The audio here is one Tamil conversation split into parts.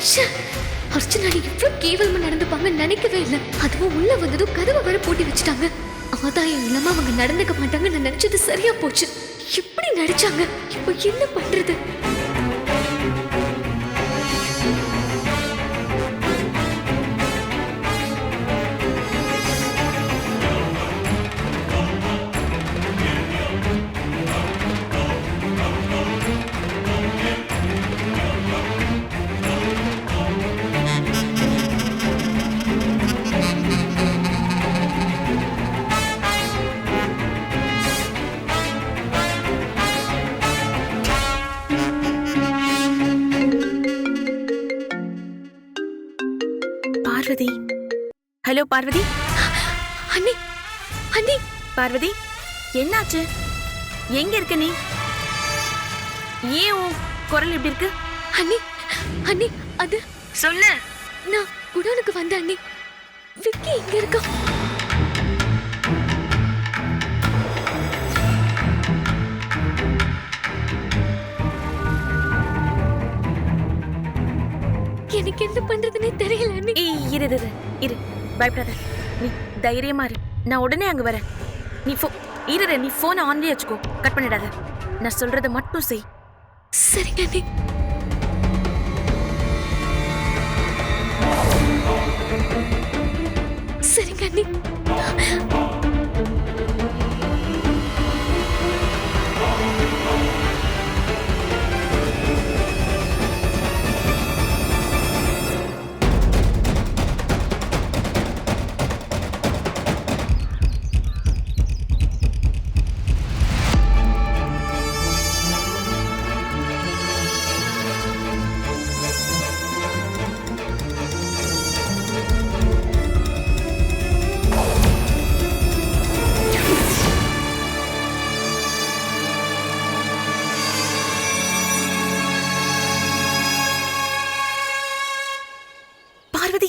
ச்சே, அர்ச்சனா இவ்ளோ கேவலமா நடந்துப்பாங்கன்னு நினைக்கவே இல்லை. அதுவும் உள்ள வந்ததும் கதவை வர பூட்டி வச்சுட்டாங்க. ஆதாயம் இல்லாம அவங்க நடந்துக்க மாட்டாங்கன்னு நான் நினைச்சது சரியா போச்சு. எப்படி நடிச்சாங்க? இப்போ என்ன பண்றது? பார்வதி, ஹலோ பார்வதி. அண்ணி, அண்ணி, பார்வதி, என்னாச்சு? எங்க இருக்க நீ? ஏன் உன் குரல் இப்படி இருக்கு? அண்ணி, அண்ணி, அது சொல்லு. நான் குடோனுக்கு வந்த அண்ணி. விக்கி இங்க இருக்கா? எனக்கு என்ன பண்றதுன்னே தெரியல அண்ணி. இரு இரு இரு, பயப்படாத. நீ தைரியமா இரு, நான் உடனே அங்க வரேன். நீ இரு, நீ போனை ஆன்லயே வச்சுக்கோ, கட் பண்ணிடாத. நான் சொல்றத மட்டும் செய். சரிங்க அண்ணி. சரிங்க அண்ணி. பார்வதி,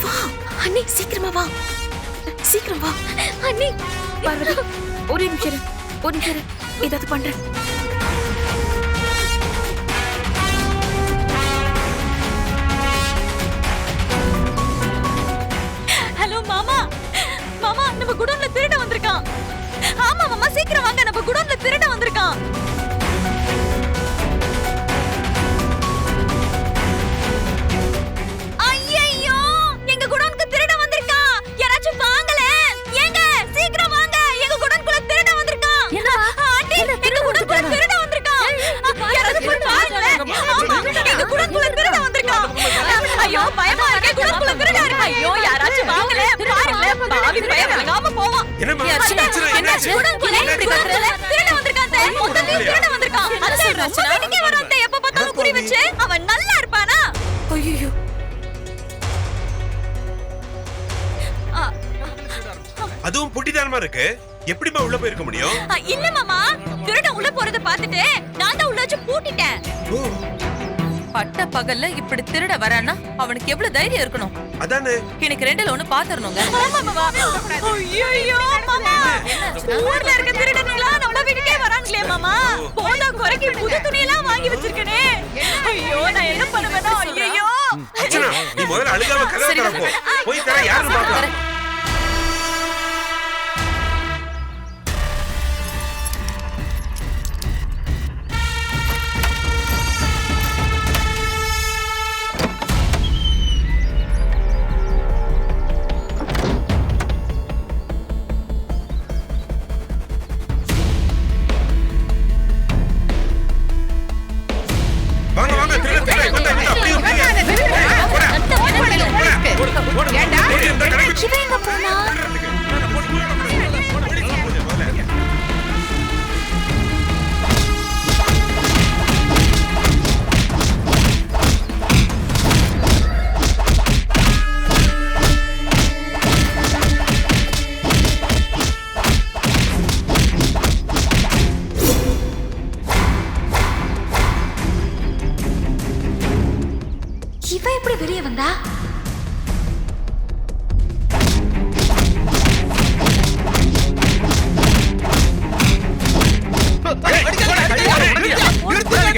வா அண்ணி, சீக்கிரமா வா, சீக்கிரம் வா அண்ணி. பார்வதி, ஒரு நிமிஷம் இரு, ஒரு நிமிஷம் இரு, ஏதாவது பண்றேன். ஹலோ மாமா, மாமா நம்ம குடோன்ல திருட வந்திருக்கான். ஆமா மாமா, சீக்கிரம் வாங்க, நம்ம குடோன்ல திருட வந்திருக்கான். ஐயையோ, எங்க குடோனுக்கு திருட வந்திருக்கான். யாராச்சும் வாங்கல. ஏங்க சீக்கிரம் வாங்க, எங்க குடோனுக்குள்ள திருட வந்திருக்கான். ஆண்டி, எங்க குடோனுக்குள்ள திருட வந்திருக்கான். யாராச்சும் போய் பாருங்களே. ஆமா, எங்க குடோனுக்குள்ள திருட வந்திருக்கான். ஐயோ பயமா இருக்கு, குடோனுக்குள்ள திருட இருக்கு. ஐயோ யாராச்சும் வாங்கல, பாருங்களே. பாவி பயம் வாங்காம போவான். என்னாச்சு? குடோனுக்குள்ள இப்படி கத்துறல? திருட வந்திருக்கான் தே. மொத்தமே திருட வந்திருக்கான். அது சொல்றேன். வீட்டுக்கே வரான் தே. எப்ப பார்த்தாலும் குறி வச்சு அவன் நல்லா இருப்பானா? ஐயோ, அதுவும் புட்டிதானமா இருக்கு. எப்படிமா உள்ள போயிருக்க முடியும்? இல்ல மாமா, திருட உள்ள போறத பார்த்துட்டு நான் தான் உள்ள வச்சு பூட்டிட்டேன். பட்ட பகல்ல இப்படி திருட வரான்னா அவனுக்கு எவ்வளவு தைரியம் இருக்கணும்? அதானே எனக்கு ரெண்டுல ஒண்ணு பாத்துறணுங்க. ஆமா மாமா. ஐயோ மாமா, ஊர்ல இருக்க திருடனுங்களா நம்ம வீட்டுக்கே வராங்களே மாமா. போனா குறைக்கு புது துணியெல்லாம் வாங்கி வச்சிருக்கனே. ஐயோ நான் என்ன பண்ணுவேனோ. ஐயோ அர்ச்சனா, நீ முதல்ல அழுகாம கதவை திறப்போ. போய் தர யாருன்னு பாக்கலாம். வாங்க வாங்க, திருட திருட அப்படியே ஏண்டா? ஓடு, ஓடு, ஓடு, இந்த கடைக்கு.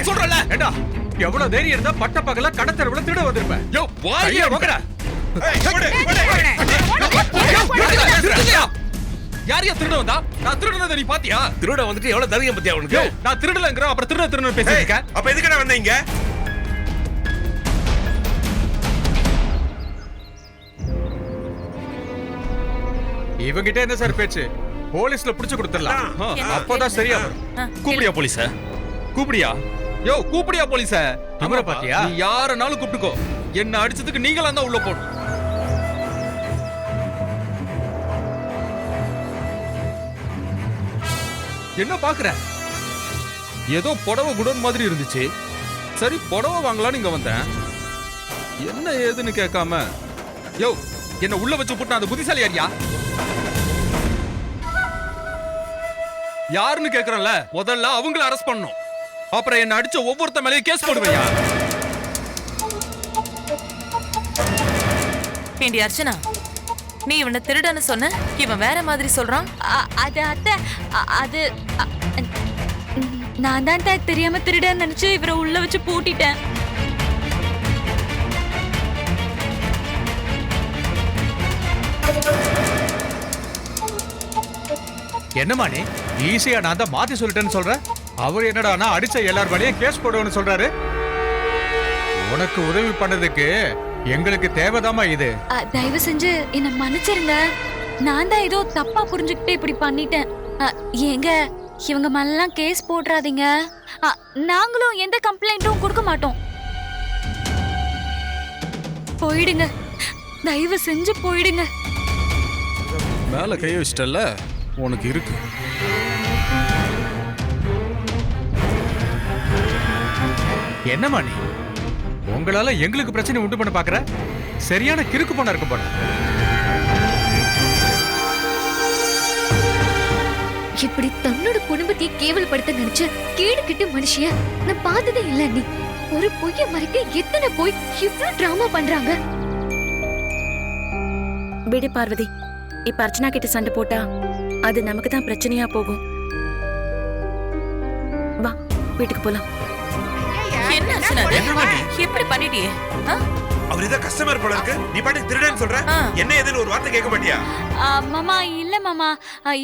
சொல்றல ஏண்டா எவ்வளவு தைரியம் இருந்தா பட்ட பகல கடத்தரவுல திருட வந்திருப்பேன். யோ வாயில மகடா. யாரையா திருட வந்தா? நான் திருடனத நீ பாத்தியா? திருட வந்துட்டு எவ்வளவு தைரியம் பத்தியா உனக்கு? நான் திருடலங்கற அப்புறம் திருட பேசிட்டு இருக்க. அப்ப எதுக்குடா வந்தீங்க? இவங்கிட்ட என்ன சார் பேச்சு? போலீஸ்ல புடிச்சு கொடுத்துடலாம். அப்பதான் சரியா வரும். கூப்பிடியா போலீஸ? கூப்பிடியா? யோ கூப்பிடியா போலீஸ? அவரை பாத்தியா? நீ யாரனாலும் கூப்பிட்டுக்கோ. என்ன அடிச்சதுக்கு நீங்களா தான் உள்ள போணும். என்ன பாக்குற? ஏதோ புடவை குடோன் மாதிரி இருந்துச்சு. சரி புடவை வாங்கலாம்னு இங்க வந்தேன். என்ன ஏதுன்னு கேட்காம யோ என்ன உள்ள வச்சு போட்டு அந்த புத்திசாலி யாரியா? யாருன்னு கேக்குறேன்ல, முதல்ல அவங்கள அரெஸ்ட் பண்ணணும். அப்புறம் என்ன அடிச்ச ஒவ்வொருத்த மேலயும் கேஸ் போடுவையா? ஏண்டி அர்ச்சனா, நீ இவனை திருடன்னு சொன்ன, இவன் வேற மாதிரி சொல்றான். அது அத்தை அது நான் தான் தெரியாம திருடன்னு நினைச்சு இவரை உள்ள வச்சு பூட்டிட்டேன். என்னமா நீ ஈஸியா நான் தான் மாத்தி சொல்லிட்டேன்னு சொல்ற? அவர் என்னடா அடிச்ச எல்லார் மேலயும் கேஸ் போடுவேன்னு சொல்றாரு. உனக்கு உதவி பண்ணதுக்கு எங்களுக்கு தேவைதாமா இது. தயவு செஞ்சு என்ன மன்னிச்சிருங்க. நான் தான் ஏதோ தப்பா புரிஞ்சுக்கிட்டு இப்படி பண்ணிட்டேன். ஏங்க இவங்க மேலாம் கேஸ் போடுறாதீங்க. நாங்களும் எந்த கம்ப்ளைண்ட்டும் கொடுக்க மாட்டோம். போயிடுங்க, தயவு செஞ்சு போயிடுங்க. மேல கை வச்சிட்டல, உனக்கு இருக்கு. என்னமா நீ உங்களால எங்களுக்கு பிரச்சனை உண்டு பண்ண பாக்குற? சரியான கிறுக்கு பண்ண இருக்க போற. இப்படி தன்னோட குடும்பத்தை கேவலப்படுத்த நினைச்ச கேடு கிட்ட மனுஷிய நான் பார்த்ததே இல்ல. நீ ஒரு பொய்ய மறைக்க எத்தனை போய் இவ்ளோ டிராமா பண்றாங்க. விடு பார்வதி, இப்ப அர்ச்சனா கிட்ட சண்டை போட்டா அது நமக்கு தான் பிரச்சனையா போகும். வா வீட்டுக்கு போலாம். என்ன அர்ச்சனா இது? எப்படி பண்ணிட்டியே? அவர் ஏதோ கஸ்டமர் போல இருக்கு. நீ பாட்டு திருடன்னு சொல்ற. என்ன ஏதுன்னு ஒரு வார்த்தை கேட்க மாட்டியா? மாமா இல்ல மாமா,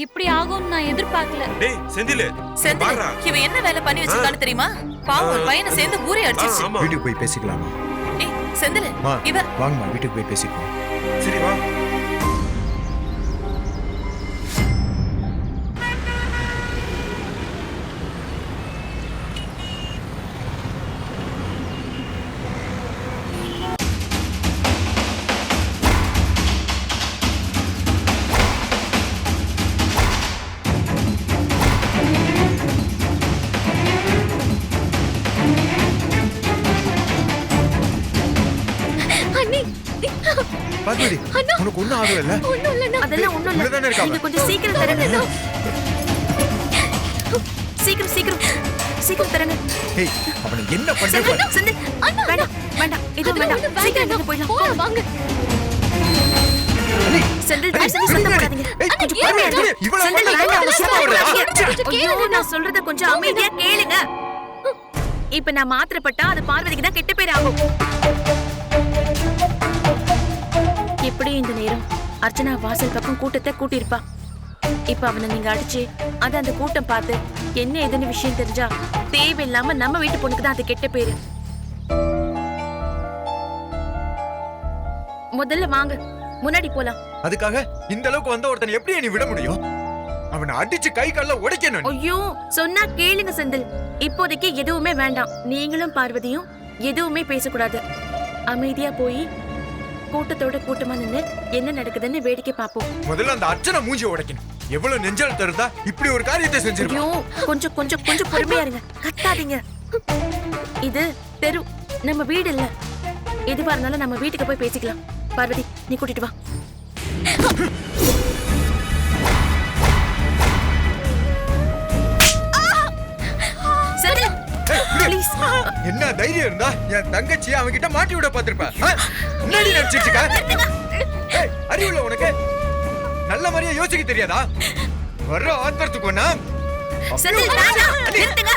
இப்படி ஆகும்னு நான் எதிர்பார்க்கல. டேய் செந்தில், செந்தில், இவன் என்ன வேலை பண்ணி வச்சிருக்கான்னு தெரியுமா? பாவம் ஒரு பையனை சேர்ந்து ஊரே அடிச்சிருச்சு. வீட்டுக்கு போய் பேசிக்கலாமா? ஏய் செந்தில், இவ வாங்கம்மா வீட்டுக்கு போய் பேசிக்கலாம். சரி வா. பாத்துடி, உனக்கு ஒண்ணும் ஆகல இல்ல? ஒண்ணும் இல்ல. அதெல்லாம் ஒண்ணும் இல்ல. உள்ளதானே இருக்காங்க. நீங்க கொஞ்சம் சீக்கிரம் தரங்க. சீக்கிரம் சீக்கிரம் சீக்கிரம் தரங்க. ஏய், அவனை என்ன பண்ற பாரு. செந்தில், வேண்டாம் வேண்டாம், இது வேண்டாம். சீக்கிரம் நீங்க போயிடலாம். வாங்க. செந்தில், தயவு செஞ்சு சத்தம் போடாதீங்க. கொஞ்சம் பொறுமையா இருங்க. இவ்வளவு செந்தில், பண்ணல, வேண்டாம், அவன் சும்மா சத்தம் விடுறா. போடாதீங்க. ஐயோ, நான் சொல்றத கொஞ்சம் அமைதியா கேளுங்க. இப்ப நான் மாத்திரப்பட்டா அது பார்வதிக்கு தான் கெட்ட பேர் ஆகும். எப்படி இந்த நேரம் அர்ச்சனா வாசல் பக்கம் கூட்டத்தை கூட்டியிருப்பா. இப்ப அவனை நீங்க அடிச்சு அது அந்த கூட்டம் பார்த்து என்ன ஏதுன்னு விஷயம் தெரிஞ்சா தேவையில்லாம நம்ம வீட்டு பொண்ணுக்கு தான் அது கெட்ட பேரு. முதல்ல வாங்க, முன்னாடி போலாம். அதுக்காக இந்த அளவுக்கு வந்த ஒருத்தனை எப்படி நீ விட முடியும்? அவனை அடிச்சு கை கால்ல உடைக்கணும். ஐயோ, சொன்னா கேளுங்க செந்தில். இப்போதைக்கு எதுவுமே வேண்டாம். நீங்களும் பார்வதியும் எதுவுமே பேசக்கூடாது. அமைதியா போய் கூட்டத்தோட கூட்டமா நின்னு என்ன நடக்குதுன்னு வேடிக்கை பாப்போம். முதல்ல அந்த அர்ச்சனை மூஞ்சி உடைக்கணும். எவ்வளவு நெஞ்சல் தருதா இப்படி ஒரு காரியத்தை செஞ்சிருக்கோம். ஐயோ, கொஞ்சம் கொஞ்சம் கொஞ்சம் பொறுமையா இருங்க. கத்தாதீங்க. இது தெரு, நம்ம வீடு இல்ல. எதுவா இருந்தாலும் நம்ம வீட்டுக்கு போய் பேசிக்கலாம். பார்வதி, நீ கூட்டிட்டு வா. செந்தில், ப்ளீஸ். என்ன தைரியம் இருந்தா என் தங்கச்சி அவன்கிட்ட மாட்டி விட பாத்திருப்ப. முன்னாடி நினைச்சிட்டு இருக்க. அறிவுல உனக்கு நல்ல மாதிரியா யோசிக்க தெரியாதா? வர்ற ஆத்திரத்துக்கு ஒண்ணா செந்தில் வேண்டாம், நிறுத்துங்க.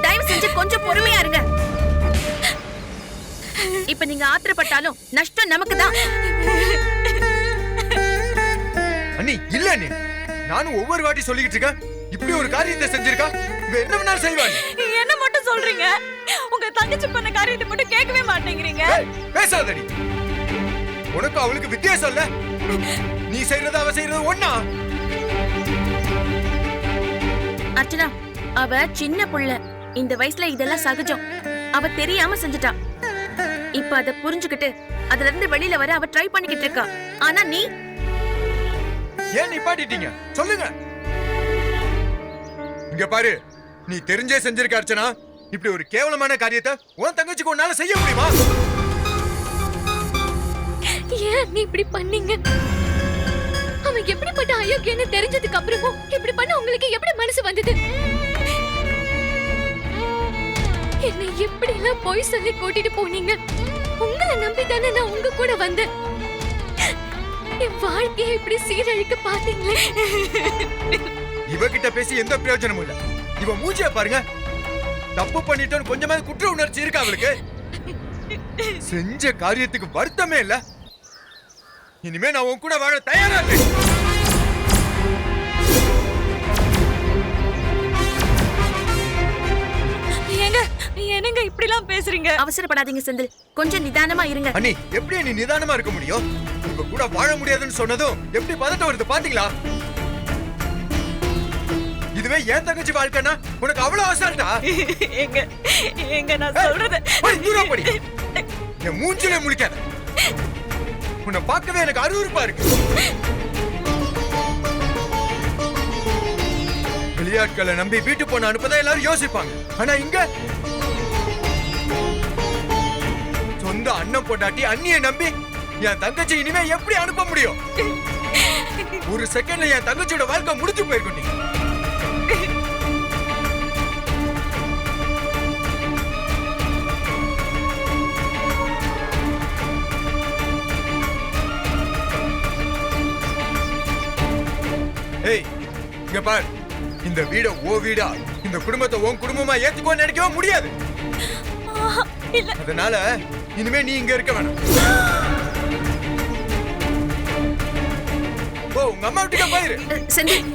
தயவு செஞ்சு கொஞ்சம் பொறுமையா இருங்க. இப்ப நீங்க ஆத்திரப்பட்டாலும் நஷ்டம் நமக்கு தான். அண்ணி இல்ல அண்ணி, நானும் ஒவ்வொரு வாட்டி சொல்லிக்கிட்டு இருக்கேன். இப்படி ஒரு காரியத்தை செஞ்சிருக்கா, இவ என்ன வேணாலும் செய்வாங்க. என்ன மட்டும் சொல்றீங்க? உங்க தங்கச்சி பண்ண காரியத்தை மட்டும் கேட்கவே மாட்டேங்கிறீங்க. பேசாதடி. உனக்கு அவளுக்கு வித்தியாசம் இல்ல. நீ செய்யறது அவ செய்யறது ஒண்ணா? அர்ச்சனா, அவ சின்ன புள்ள. இந்த வயசுல இதெல்லாம் சகஜம். அவ தெரியாம செஞ்சுட்டா. இப்ப அத புரிஞ்சுக்கிட்டு அதுல இருந்து வெளியில வர அவ ட்ரை பண்ணிக்கிட்டு இருக்கா. ஆனா நீ ஏன் நிப்பாட்டிட்டீங்க சொல்லுங்க. இங்க பாரு, நீ தெரிஞ்சே செஞ்சிருக்க அர்ச்சனா. இப்படி ஒரு கேவலமான காரியத்தை உன் தங்கச்சிக்கு உன்னால செய்ய முடியுமா? ஏன் நீ இப்படி பண்ணீங்க? அவன் எப்படிப்பட்ட அயோக்கியன்னு தெரிஞ்சதுக்கு அப்புறமும் இப்படி பண்ண உங்களுக்கு எப்படி மனசு வந்தது? என்னை எப்படி எல்லாம் போய் சொல்லி கூட்டிட்டு போனீங்க? உங்களை நம்பி தானே நான் உங்க கூட வந்தேன். என் வாழ்க்கையை இப்படி சீரழிக்க பாத்தீங்களே. இவகிட்ட பேசி எந்த பிரயோஜனமும் இல்ல. இவ மூஞ்சிய பாருங்க. தப்பு பண்ணிட்டோன்னு கொஞ்சமாவது குற்ற உணர்ச்சி இருக்கா அவளுக்கு? செஞ்ச காரியத்துக்கு வருத்தமே இல்ல. இனிமே நான் உன் கூட வாழ தயாரா இருக்கேன். என்னங்க இப்படி எல்லாம் பேசுறீங்க? அவசரப்படாதீங்க செந்தில், கொஞ்சம் நிதானமா இருங்க. அண்ணி, எப்படி நீ நிதானமா இருக்க முடியும்? உங்க கூட வாழ முடியாதுன்னு சொன்னதும் எப்படி பதட்டம் வருது பாத்தீங்களா? இதுவே ஏன் தங்கச்சி வாழ்க்கைனா உனக்கு அவ்வளவு அசால்ட்டா? எங்க நான் சொல்றது தூரம் படி. என் மூஞ்சிலே முழிக்காத. உன்னை பார்க்கவே எனக்கு அருவருப்பா இருக்கு. விளையாட்களை நம்பி வீட்டு போன அனுப்பதான் எல்லாரும் யோசிப்பாங்க. ஆனா இங்க சொந்த அண்ணன் பொண்டாட்டி அண்ணியை நம்பி என் தங்கச்சி இனிமே எப்படி அனுப்ப முடியும்? ஒரு செகண்ட்ல என் தங்கச்சியோட வாழ்க்கை முடிஞ்சு போயிருக்கீங்க. ஏய், இங்க பார். இந்த வீட ஓ வீடா, இந்த குடும்பத்தை உன் குடும்பமா ஏத்துக்கோ நினைக்கவே முடியாது. அதனால இனிமே நீ இங்க இருக்க வேணாம். ஓ, உங்க அம்மா வீட்டுக்கு போயிரு. செந்தில்,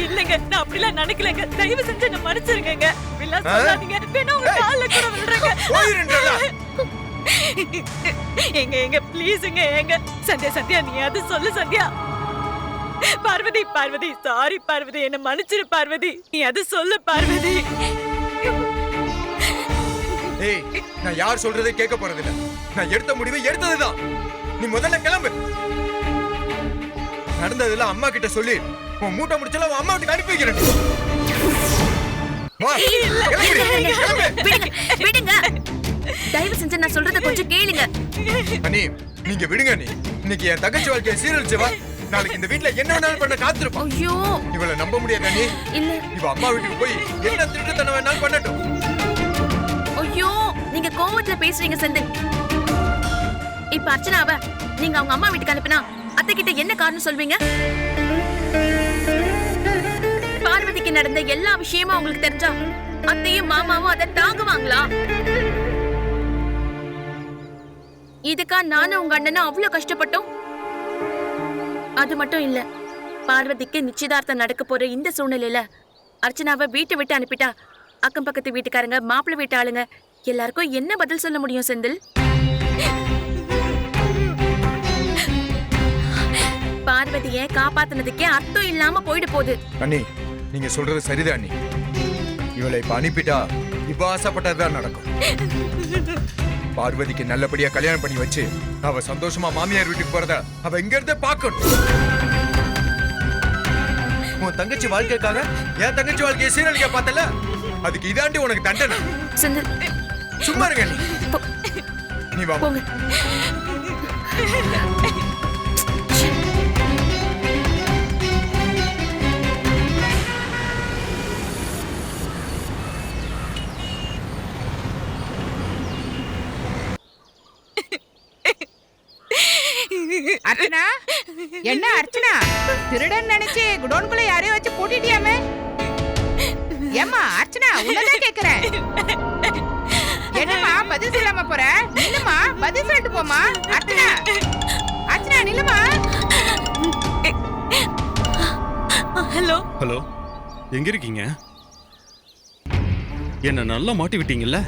இல்லங்க, நான் அப்படிலாம் நினைக்கலங்க. தயவு செஞ்சு என்ன மன்னிச்சிருங்க. இப்படிலாம் சொல்லாதீங்க. வேணா உங்க கால்ல கூட விழுறேங்க. போயிருன்றல. எங்க ப்ளீஸ்ங்க. சத்யா நீ அது சொல்லு சத்யா. பார்வதி சாரி பார்வதி, என்ன மன்னிச்சிரு பார்வதி. நீ அது சொல்லு பார்வதி. ஏய், நான் யார் சொல்றதை கேட்க போறதில்ல. நான் எடுத்த முடிவை எடுத்ததுதான். நீ முதல்ல கிளம்பு. நடந்ததெல்லாம் அம்மா கிட்ட சொல்லி உன் மூட்டை முடிச்சல உன் அம்மா வீட்டுக்கு அனுப்பி வைக்கிறேன். விடுங்க. தயவு செஞ்சு நான் சொல்றத கொஞ்சம் கேளுங்க. அண்ணி, நீங்க விடுங்க. நீ இன்னைக்கு என் தங்கச்சி வாழ்க்கையை சீரழிச்சவா நாளைக்கு இந்த வீட்ல என்ன வேணாலும் பண்ண காத்திருப்போம். ஐயோ, இவளை நம்ப முடியாது அண்ணி. இல்ல, இவ அம்மா வீட்டுக்கு போய் என்ன திருட்டுத்தனம் வேணாலும் பண்ணட்டும். ஐயோ, நீங்க கோவத்துல பேசுறீங்க செந்தில். இப்ப அர்ச்சனாவ நீங்க அவங்க அம்மா வீட்டுக்கு அனுப்பினா அத்தை கிட்ட என்ன காரணம் சொல்வீங்க? பார்வதிக்கு நடந்த எல்லா விஷயமும் உங்களுக்கு தெரிஞ்சா அத்தையும் மாமாவும் அதை தாங்குவாங்களா? இதுக்கா நானும் உங்க அண்ணனும் அவ்வளவு கஷ்டப்பட்டோம். அது மட்டும் இல்ல, பார்வதிக்கு நிச்சயதார்த்தம் நடக்க போற இந்த சூழ்நிலையில அர்ச்சனாவை வீட்டை விட்டு அனுப்பிட்டா அக்கம் பக்கத்து வீட்டுக்காரங்க, மாப்பிள்ளை வீட்டு ஆளுங்க எல்லாருக்கும் என்ன பதில் சொல்ல முடியும் செந்தில்? பார்வதிய காப்பாத்தினதுக்கே அர்த்தம் இல்லாம போயிடு போகுது. அண்ணி, நீங்க சொல்றது சரிதான் அண்ணி. இவளை இப்ப அனுப்பிட்டா இப்ப ஆசைப்பட்டதுதான் நடக்கும். பார்வதிக்கு நல்லபடியா கல்யாணம் பண்ணி வச்சு அவ சந்தோஷமா மாமியார் வீட்டுக்கு போறத அவ இங்க இருந்தே பார்க்கணும். உன் தங்கச்சி வாழ்க்கைக்காக என் தங்கச்சி வாழ்க்கையை சீரழிக்க பார்த்தல, அதுக்கு இதாண்டி உனக்கு தண்டனை. செந்தில், சும்மா இருங்க நீ. நீ வா. போங்க. அர்ச்சனா, என்ன அர்ச்சனா, திருடன் நினைச்சு குடோன்குள்ள யாரையும் வச்சு பூட்டிட்டியாமே? ஏம்மா அர்ச்சனா உன்னதான் கேக்குறேன். என்னம்மா பதில் சொல்லாம போற? நில்லுமா, பதில் சொல்லிட்டு போமா. அர்ச்சனா, அர்ச்சனா நில்லுமா. ஹலோ ஹலோ, எங்க இருக்கீங்க? என்ன நல்லா மாட்டி விட்டீங்கல்ல?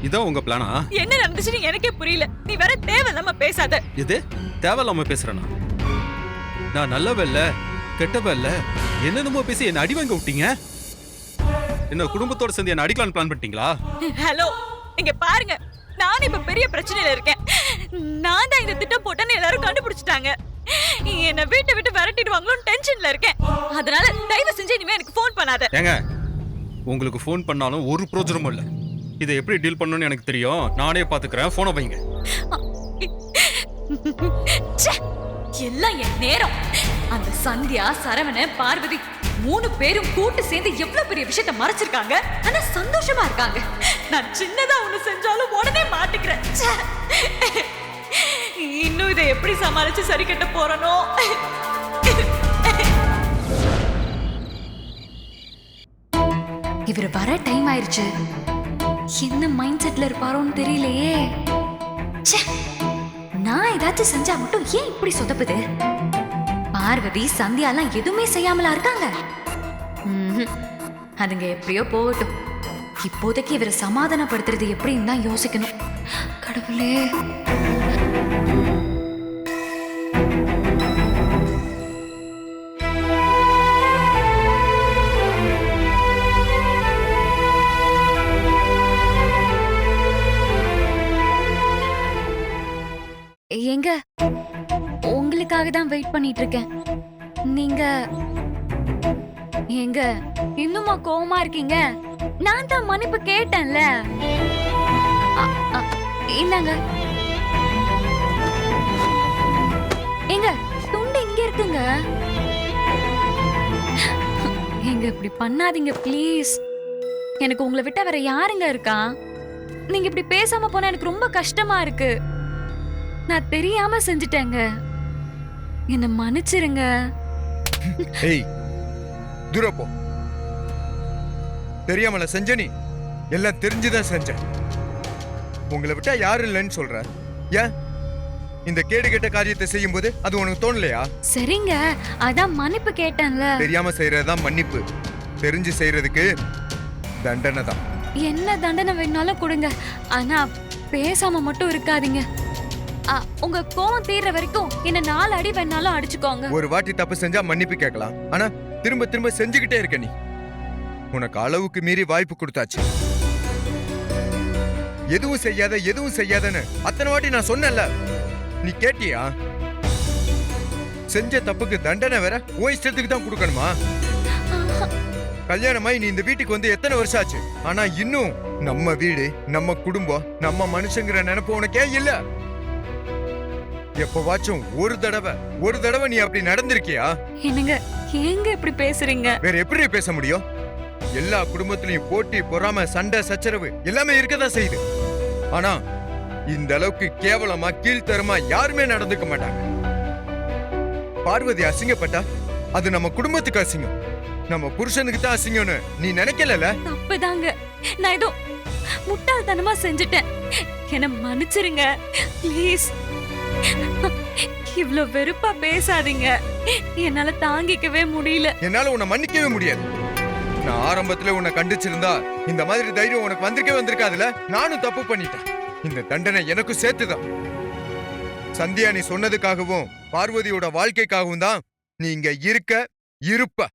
இதான் உங்க பிளானா? என்ன நடந்துச்சுன்னு எனக்கே புரியல. நீ வேற தேவையில்லாம பேசாத. இது தேவையில்லாம பேசுறேனா? நான் நல்லவ இல்ல, கெட்டவ இல்ல, என்னென்னமோ பேசி என்ன அடி வாங்க விட்டீங்க. என்ன குடும்பத்தோட சேர்ந்து என்ன அடிக்கலான்னு பிளான் பண்ணிட்டீங்களா? ஹலோ, இங்க பாருங்க, நான் இப்ப பெரிய பிரச்சனையில இருக்கேன். நான் தான் இந்த திட்டம் போட்டேன்னு எல்லாரும் கண்டுபிடிச்சிட்டாங்க. என்ன வீட்டை விட்டு விரட்டிடுவாங்களோன்னு டென்ஷன்ல இருக்கேன். அதனால தயவு செஞ்சு இனிமே எனக்கு ஃபோன் பண்ணாத. ஏங்க, உங்களுக்கு ஃபோன் பண்ணாலும் ஒரு பிரோஜனமும் இல்ல. இதை எப்படி டீல் பண்ணணும்னு எனக்கு தெரியும். நானே பாத்துக்கிறேன். போனை வைங்க. ச்சே, எல்லாம் என் நேரம். அந்த சந்தியா, சரவண, பார்வதி 3 பேரும் கூட்டு சேர்ந்து எவ்வளவு பெரிய விஷயத்தை மறைச்சிருக்காங்க. ஆனா சந்தோஷமா இருக்காங்க. நான் சின்னதா ஒண்ணு செஞ்சாலும் உடனே மாட்டிக்கிறேன். ச்சே. இன்னும் இதை எப்படி சமாளிச்சு சரி கட்ட போறனோ. இவர் வர டைம் ஆயிருச்சு. என்ன மைண்ட் செட்ல இருப்பாரோன்னு தெரியலையே. ச்சே, நான் ஏதாச்சும் செஞ்சா மட்டும் ஏன் இப்படி சொதப்புது? பார்வதி, சந்தியாலாம் எதுவுமே செய்யாமலா இருக்காங்க. அதுங்க எப்படியோ போகட்டும். இப்போதைக்கு இவரை சமாதானப்படுத்துறது எப்படின்னு தான் யோசிக்கணும். கடவுளே. எங்க உங்களுக்காக தான் வெயிட் பண்ணிட்டு இருக்கேன். நீங்க எங்க இன்னுமா கோவமா இருக்கீங்க? நான் தான் மன்னிப்பு கேட்டேன்ல. இல்லங்க, எங்க துண்டு இங்க இருக்குங்க. எங்க இப்படி பண்ணாதீங்க ப்ளீஸ். எனக்கு உங்களை விட்டா வேற யாருங்க இருக்கா? நீங்க இப்படி பேசாம போனா எனக்கு ரொம்ப கஷ்டமா இருக்கு. நான் தெரியாம செஞ்சிட்டேங்க. என்ன மன்னிச்சிருங்க. ஏய், தூர போ. தெரியாமல செஞ்ச நீ? எல்லாம் தெரிஞ்சுதான் செஞ்ச. உங்களை விட்டா யாரும் இல்லைன்னு சொல்ற. ஏன் இந்த கேடு கெட்ட காரியத்தை செய்யும் போது அது உனக்கு தோணலையா? சரிங்க, அதான் மன்னிப்பு கேட்டேன்ல. தெரியாம செய்யறதுதான் மன்னிப்பு. தெரிஞ்சு செய்யறதுக்கு தண்டனை தான். என்ன தண்டனை வேணாலும் கொடுங்க, ஆனா பேசாம மட்டும் இருக்காதீங்க. உங்க கோவம் தீர்ற வரைக்கும் என்ன 4 அடி வேணாலும் அடிச்சுக்கோங்க. ஒரு வாட்டி தப்பு செஞ்சா மன்னிப்பு கேட்கலாம், ஆனா திரும்ப திரும்ப செஞ்சுக்கிட்டே இருக்க நீ. உனக்கு அளவுக்கு மீறி வாய்ப்பு கொடுத்தாச்சு. எதுவும் செய்யாத, எதுவும் செய்யாதன்னு அத்தனை வாட்டி நான் சொன்னேன்ல, நீ கேட்டியா? செஞ்ச தப்புக்கு தண்டனை வேற உன் இஷ்டத்துக்கு தான் கொடுக்கணுமா? கல்யாணமாய் நீ இந்த வீட்டுக்கு வந்து எத்தனை வருஷம் ஆச்சு, ஆனா இன்னும் நம்ம வீடு, நம்ம குடும்பம், நம்ம மனுஷங்கிற நினைப்பு உனக்கே இல்ல. எப்பவாச்சும் ஒரு தடவை நீ அப்படி நடந்திருக்கியா? என்னங்க, ஏங்க இப்படி பேசுறீங்க? வேற எப்படி பேச முடியும்? எல்லா குடும்பத்திலையும் போட்டி, பொறாம, சண்டை, சச்சரவு எல்லாமே இருக்கதான் செய்யுது. ஆனா இந்த அளவுக்கு கேவலமா, கீழ்த்தரமா யாருமே நடந்துக்க மாட்டாங்க. பார்வதி அசிங்கப்பட்டா அது நம்ம குடும்பத்துக்கு அசிங்கம், நம்ம புருஷனுக்கு தான் அசிங்கம்னு நீ நினைக்கல. தப்புதாங்க, நான் ஏதோ முட்டாள்தனமா செஞ்சுட்டேன். என்ன மன்னிச்சிருங்க ப்ளீஸ். இவ்ளோ வெறுப்பா பேசாதீங்க, என்னால தாங்கிக்கவே முடியல. என்னால உன்னை மன்னிக்கவே முடியாது. நான் ஆரம்பத்துல உன்னை கண்டிச்சிருந்தா இந்த மாதிரி தைரியம் உனக்கு வந்திருக்காதுல. நானும் தப்பு பண்ணிட்டேன். இந்த தண்டனை எனக்கும் சேர்த்துதான். சந்தியா, நீ சொன்னதுக்காகவும் பார்வதியோட வாழ்க்கைக்காகவும் தான் நீ இங்க இருப்ப.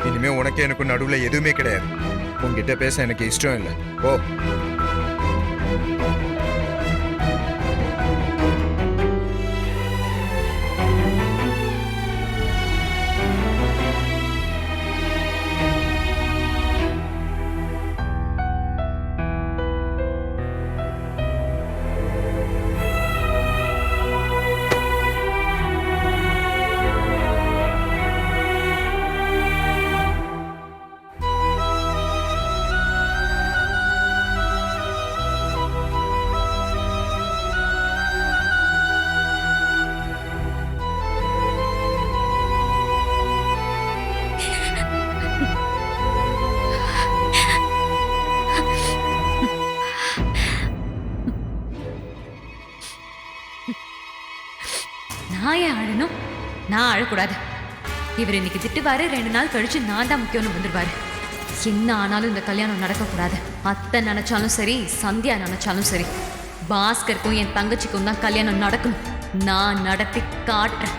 இனிமே உனக்கு எனக்கு நடுவுல எதுவுமே கிடையாது. உன்கிட்ட பேச எனக்கு இஷ்டம் இல்லை. ஓ. நான் ஏன் அழணும்? நான் அழக்கூடாது. இவர் இன்னைக்கு திட்டுவாரு, 2 நாள் கழிச்சு நான் தான் முக்கியம்னு வந்துடுவாரு. என்ன ஆனாலும் இந்த கல்யாணம் நடக்கக்கூடாது. அத்தை நினைச்சாலும் சரி, சந்தியா நினைச்சாலும் சரி, பாஸ்கருக்கும் என் தங்கச்சிக்கும் தான் கல்யாணம் நடக்கணும். நான் நடத்தி காட்டுறேன்.